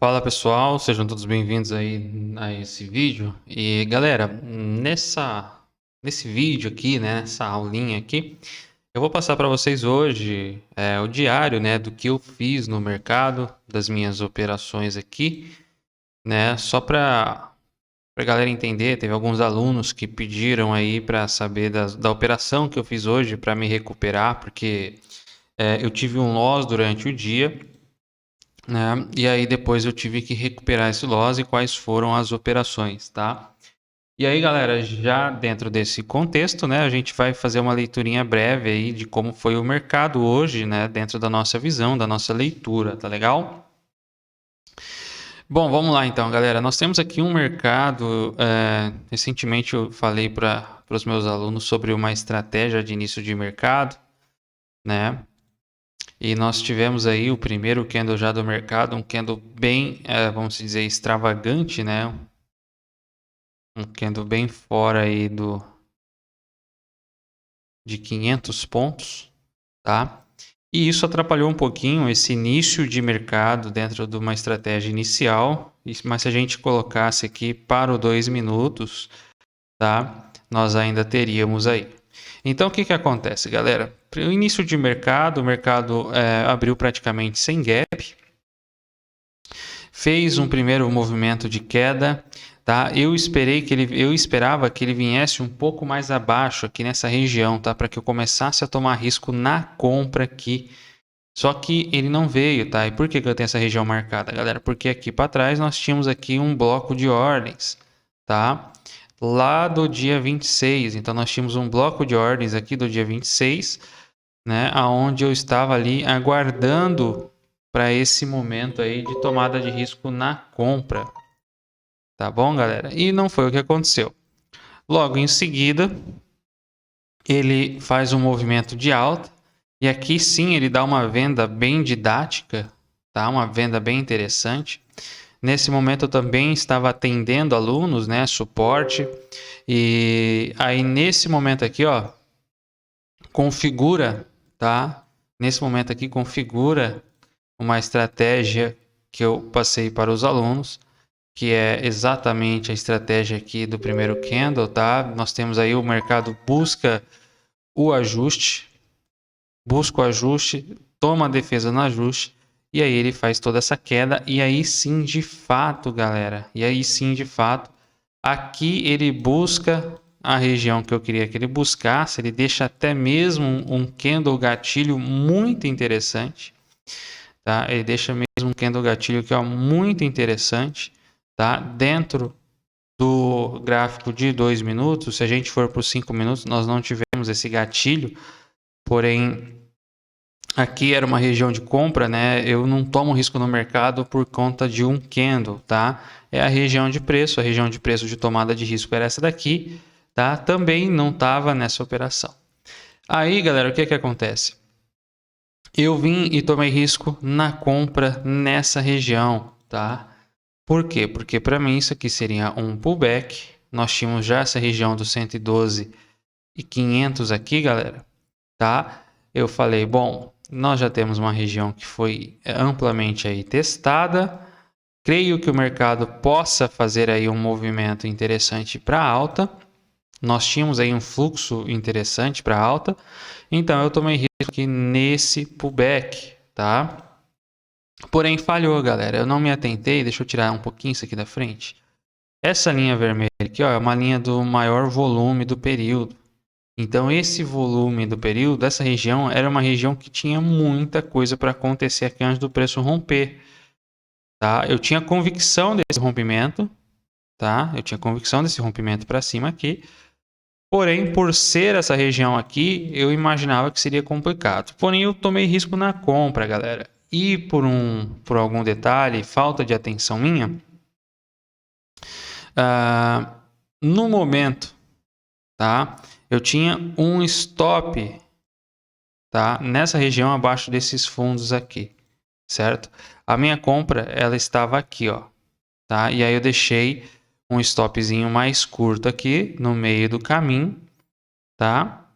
Fala pessoal, sejam todos bem-vindos aí a esse vídeo. E galera, nesse vídeo aqui, né, nessa aulinha aqui, eu vou passar para vocês hoje o diário, né, do que eu fiz no mercado, das minhas operações aqui, né, só para a galera entender. Teve alguns alunos que pediram aí para saber da operação que eu fiz hoje para me recuperar, porque eu tive um loss durante o dia, né? E aí depois eu tive que recuperar esse loss e quais foram as operações, tá? E aí, galera, já dentro desse contexto, né, a gente vai fazer uma leiturinha breve aí de como foi o mercado hoje, né, dentro da nossa visão, da nossa leitura, tá legal? Bom, vamos lá então, galera. Nós temos aqui um mercado. Recentemente eu falei para os meus alunos sobre uma estratégia de início de mercado, né? E nós tivemos aí o primeiro candle já do mercado, um candle bem, vamos dizer, extravagante, né? Um candle bem fora aí de 500 pontos, tá? E isso atrapalhou um pouquinho esse início de mercado dentro de uma estratégia inicial, mas se a gente colocasse aqui para o 2 minutos, tá? Nós ainda teríamos aí. Então, o que acontece, galera? No início de mercado, o mercado abriu praticamente sem gap, fez um primeiro movimento de queda, tá? Eu esperava que ele viesse um pouco mais abaixo aqui nessa região, tá? Para que eu começasse a tomar risco na compra aqui. Só que ele não veio, tá? E por que eu tenho essa região marcada, galera? Porque aqui para trás nós tínhamos aqui um bloco de ordens, tá? Lá do dia 26. Então nós tínhamos um bloco de ordens aqui do dia 26, né? Aonde eu estava ali aguardando para esse momento aí de tomada de risco na compra. Tá bom, galera? E não foi o que aconteceu. Logo em seguida, ele faz um movimento de alta e aqui sim ele dá uma venda bem didática, tá? Uma venda bem interessante. Nesse momento eu também estava atendendo alunos, né, suporte. E aí nesse momento aqui, ó, configura, tá? Nesse momento aqui configura uma estratégia que eu passei para os alunos, que é exatamente a estratégia aqui do primeiro candle, tá? Nós temos aí o mercado busca o ajuste, toma a defesa no ajuste, e aí ele faz toda essa queda, e aí sim, de fato, galera, aqui ele busca a região que eu queria que ele buscasse, ele deixa até mesmo um candle gatilho muito interessante, tá? Ele deixa mesmo um candle gatilho que é muito interessante, tá? Dentro do gráfico de 2 minutos, se a gente for para os 5 minutos, nós não tivemos esse gatilho, porém aqui era uma região de compra, né? Eu não tomo risco no mercado por conta de um candle, tá? É a região de preço de tomada de risco era essa daqui, tá? Também não estava nessa operação. Aí, galera, o que acontece? Eu vim e tomei risco na compra nessa região, tá? Por quê? Porque para mim isso aqui seria um pullback. Nós tínhamos já essa região dos 112 e 500 aqui, galera, tá? Eu falei, bom, nós já temos uma região que foi amplamente aí testada. Creio que o mercado possa fazer aí um movimento interessante para alta. Nós tínhamos aí um fluxo interessante para alta. Então eu tomei risco aqui nesse pullback, tá? Porém falhou, galera. Eu não me atentei. Deixa eu tirar um pouquinho isso aqui da frente. Essa linha vermelha aqui, ó, é uma linha do maior volume do período. Então esse volume do período, essa região, era uma região que tinha muita coisa para acontecer aqui antes do preço romper. Tá? Eu tinha convicção desse rompimento, tá? Eu tinha convicção desse rompimento para cima aqui. Porém, por ser essa região aqui, eu imaginava que seria complicado. Porém, eu tomei risco na compra, galera. E por algum detalhe, falta de atenção minha, no momento, tá? Eu tinha um stop, tá? Nessa região abaixo desses fundos aqui, certo? A minha compra, ela estava aqui, ó, tá? E aí eu deixei um stopzinho mais curto aqui no meio do caminho, tá?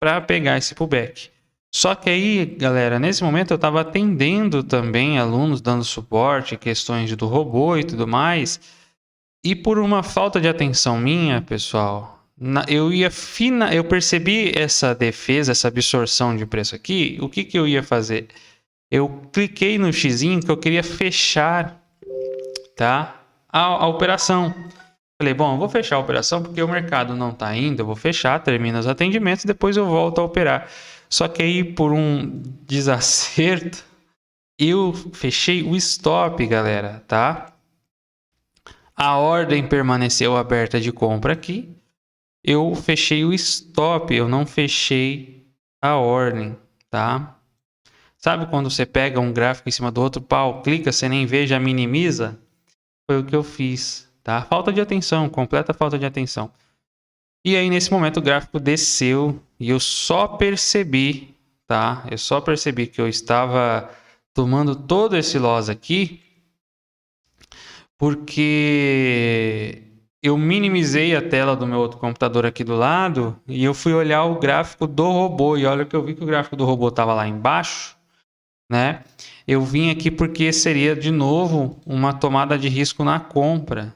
Para pegar esse pullback. Só que aí, galera, nesse momento eu estava atendendo também alunos, dando suporte, questões do robô e tudo mais. E por uma falta de atenção minha, pessoal, eu percebi essa defesa, essa absorção de preço aqui. O que eu ia fazer? Eu cliquei no xizinho que eu queria fechar, tá? A operação. Falei, bom, eu vou fechar a operação porque o mercado não está indo, eu vou fechar, termino os atendimentos e depois eu volto a operar. Só que aí, por um desacerto, eu fechei o stop, galera, tá? A ordem permaneceu aberta de compra aqui. Eu fechei o stop, eu não fechei a ordem, tá? Sabe quando você pega um gráfico em cima do outro, pau, clica, você nem vê, já minimiza? Foi o que eu fiz, tá? Falta de atenção, completa falta de atenção. E aí, nesse momento, o gráfico desceu e eu só percebi, tá? Eu só percebi que eu estava tomando todo esse loss aqui porque eu minimizei a tela do meu outro computador aqui do lado e eu fui olhar o gráfico do robô. E olha que eu vi que o gráfico do robô estava lá embaixo, né? Eu vim aqui porque seria, de novo, uma tomada de risco na compra.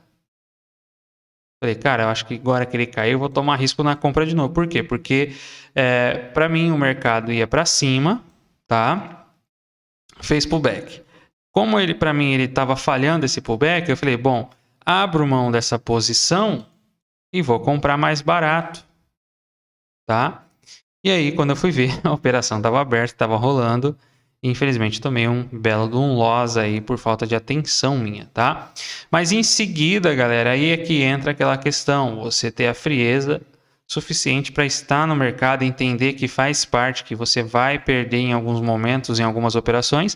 Falei, cara, eu acho que agora que ele caiu, eu vou tomar risco na compra de novo. Por quê? Porque para mim o mercado ia para cima, tá? Fez pullback. Como ele, para mim, ele estava falhando esse pullback, eu falei, bom, abro mão dessa posição e vou comprar mais barato, tá? E aí, quando eu fui ver, a operação estava aberta, estava rolando. Infelizmente, tomei um belo de um loss aí por falta de atenção minha, tá? Mas em seguida, galera, aí é que entra aquela questão. Você ter a frieza suficiente para estar no mercado e entender que faz parte, que você vai perder em alguns momentos, em algumas operações,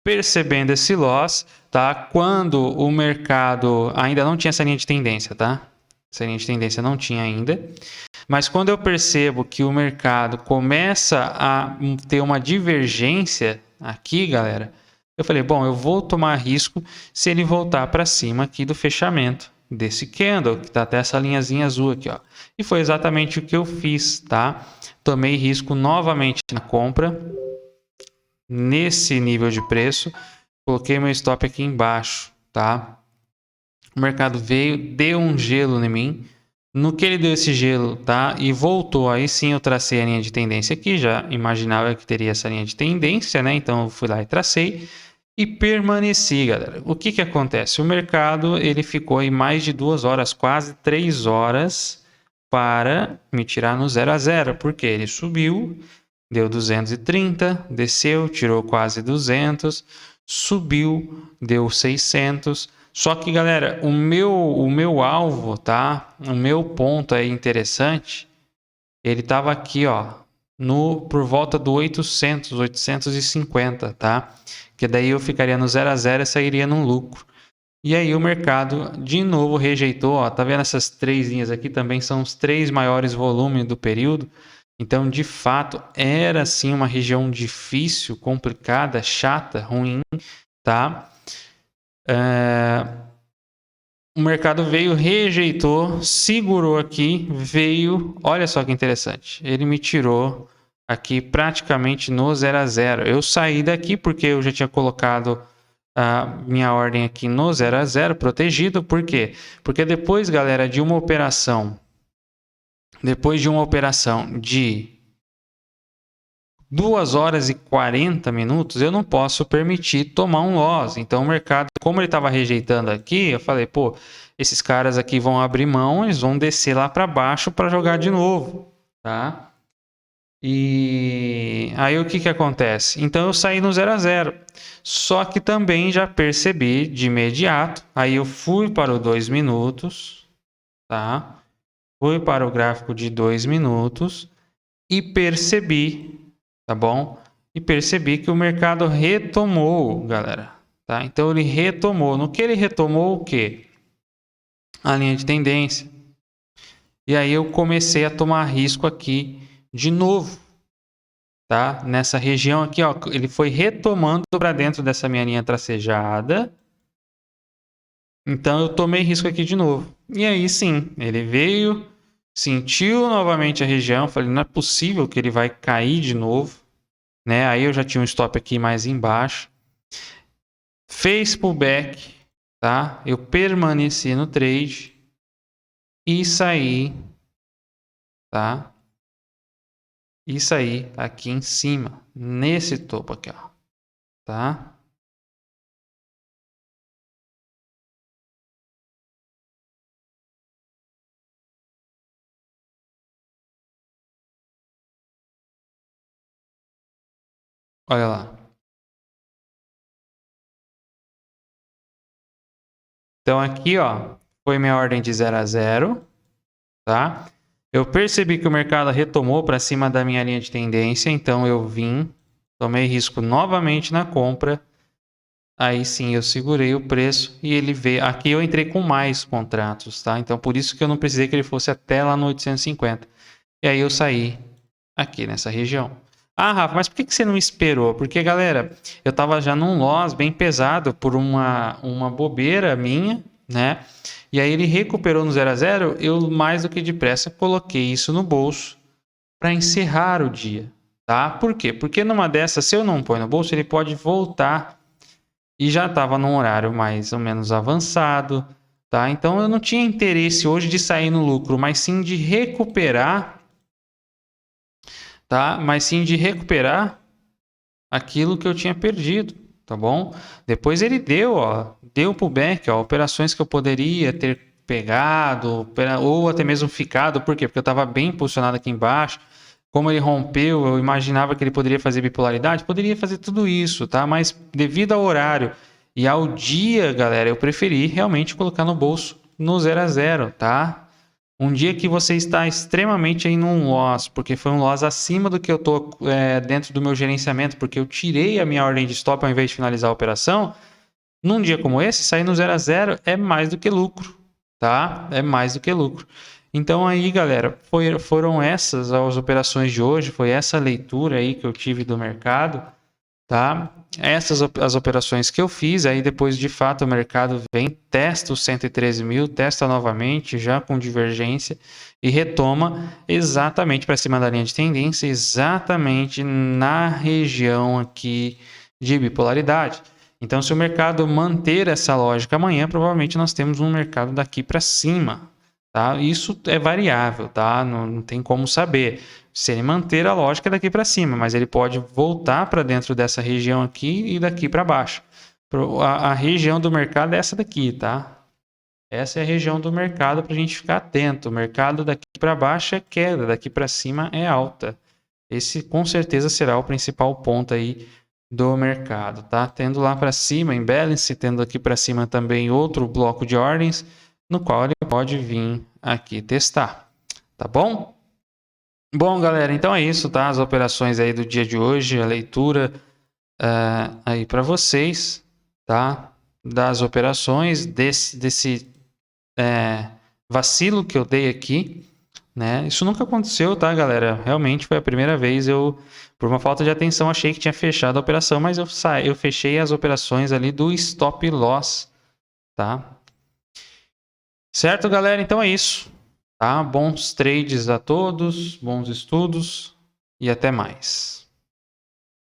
percebendo esse loss, tá? Quando o mercado ainda não tinha essa linha de tendência, tá? Essa linha de tendência não tinha ainda. Mas quando eu percebo que o mercado começa a ter uma divergência aqui, galera, eu falei, bom, eu vou tomar risco se ele voltar para cima aqui do fechamento desse candle, que está até essa linhazinha azul aqui, ó. E foi exatamente o que eu fiz, tá? Tomei risco novamente na compra, nesse nível de preço, coloquei meu stop aqui embaixo, tá? O mercado veio, deu um gelo em mim. No que ele deu esse gelo, tá? E voltou, aí sim eu tracei a linha de tendência aqui, já imaginava que teria essa linha de tendência, né? Então eu fui lá e tracei e permaneci, galera. O que acontece? O mercado, ele ficou aí mais de 2 horas, quase 3 horas para me tirar no 0 a 0, porque ele subiu, deu 230, desceu, tirou quase 200, subiu, deu 600. Só que, galera, o meu alvo, tá? O meu ponto é interessante. Ele tava aqui, ó, por volta do 800, 850, tá? Que daí eu ficaria no 0 a 0 e sairia num lucro. E aí o mercado de novo rejeitou, ó, tá vendo essas três linhas aqui também são os 3 maiores volumes do período. Então, de fato, era sim uma região difícil, complicada, chata, ruim, tá? O mercado veio, rejeitou, segurou aqui, veio, olha só que interessante, ele me tirou aqui praticamente no 0 a 0. Eu saí daqui porque eu já tinha colocado a minha ordem aqui no 0 a 0, protegido. Por quê? Porque depois, galera, de uma operação de 2 horas e 40 minutos, eu não posso permitir tomar um loss. Então o mercado, como ele estava rejeitando aqui, eu falei, pô, esses caras aqui vão abrir mão, eles vão descer lá para baixo para jogar de novo, tá? E aí o que acontece? Então eu saí no 0 a 0. Só que também já percebi de imediato, aí eu fui para o 2 minutos, tá? Fui para o gráfico de 2 minutos e percebi, tá bom? E percebi que o mercado retomou, galera, tá? Então ele retomou. No que ele retomou, o quê? A linha de tendência. E aí eu comecei a tomar risco aqui de novo, tá? Nessa região aqui, ó, ele foi retomando para dentro dessa minha linha tracejada. Então eu tomei risco aqui de novo. E aí sim, ele veio, sentiu novamente a região, falei, não é possível que ele vai cair de novo. né? Aí eu já tinha um stop aqui mais embaixo. Fez pullback, tá? Eu permaneci no trade e saí, tá? E saí aqui em cima, nesse topo aqui, ó, tá? Olha lá. Então aqui, ó, foi minha ordem de 0 a 0, tá? Eu percebi que o mercado retomou para cima da minha linha de tendência, então eu vim, tomei risco novamente na compra. Aí sim eu segurei o preço e ele veio. Aqui eu entrei com mais contratos, tá? Então por isso que eu não precisei que ele fosse até lá no 850. E aí eu saí aqui nessa região. Ah, Rafa, mas por que você não esperou? Porque, galera, eu tava já num loss bem pesado por uma bobeira minha, né? E aí ele recuperou no 0 a 0. Eu, mais do que depressa, coloquei isso no bolso para encerrar o dia, tá? Por quê? Porque numa dessas, se eu não põe no bolso, ele pode voltar e já estava num horário mais ou menos avançado, tá? Então eu não tinha interesse hoje de sair no lucro, mas sim de recuperar, tá? Mas sim de recuperar aquilo que eu tinha perdido, tá bom? Depois ele deu, ó, deu pullback, ó, operações que eu poderia ter pegado, ou até mesmo ficado, por quê? Porque eu estava bem posicionado aqui embaixo. Como ele rompeu, eu imaginava que ele poderia fazer bipolaridade, poderia fazer tudo isso, tá? Mas devido ao horário e ao dia, galera, eu preferi realmente colocar no bolso no 0 a 0, tá? Um dia que você está extremamente aí num loss, porque foi um loss acima do que eu estou dentro do meu gerenciamento, porque eu tirei a minha ordem de stop ao invés de finalizar a operação, num dia como esse, sair no 0 a 0 é mais do que lucro, tá? É mais do que lucro. Então aí, galera, foram essas as operações de hoje, foi essa leitura aí que eu tive do mercado, tá? Essas as operações que eu fiz, aí depois de fato o mercado vem, testa os 113 mil, testa novamente, já com divergência, e retoma exatamente para cima da linha de tendência, exatamente na região aqui de bipolaridade. Então, se o mercado manter essa lógica amanhã, provavelmente nós temos um mercado daqui para cima, tá? Isso é variável, tá? Não tem como saber. Se ele manter a lógica daqui para cima, mas ele pode voltar para dentro dessa região aqui e daqui para baixo. A região do mercado é essa daqui, tá? Essa é a região do mercado para a gente ficar atento. O mercado daqui para baixo é queda, daqui para cima é alta. Esse com certeza será o principal ponto aí do mercado, tá? Tendo lá para cima em balance, tendo aqui para cima também outro bloco de ordens, no qual ele pode vir aqui testar, tá bom? Bom, galera, então é isso, tá? As operações aí do dia de hoje, a leitura aí para vocês, tá? Das operações, desse vacilo que eu dei aqui, né? Isso nunca aconteceu, tá, galera? Realmente foi a primeira vez. Eu, por uma falta de atenção, achei que tinha fechado a operação, mas eu fechei as operações ali do stop loss, tá? Certo, galera? Então é isso, tá? Bons trades a todos, bons estudos e até mais.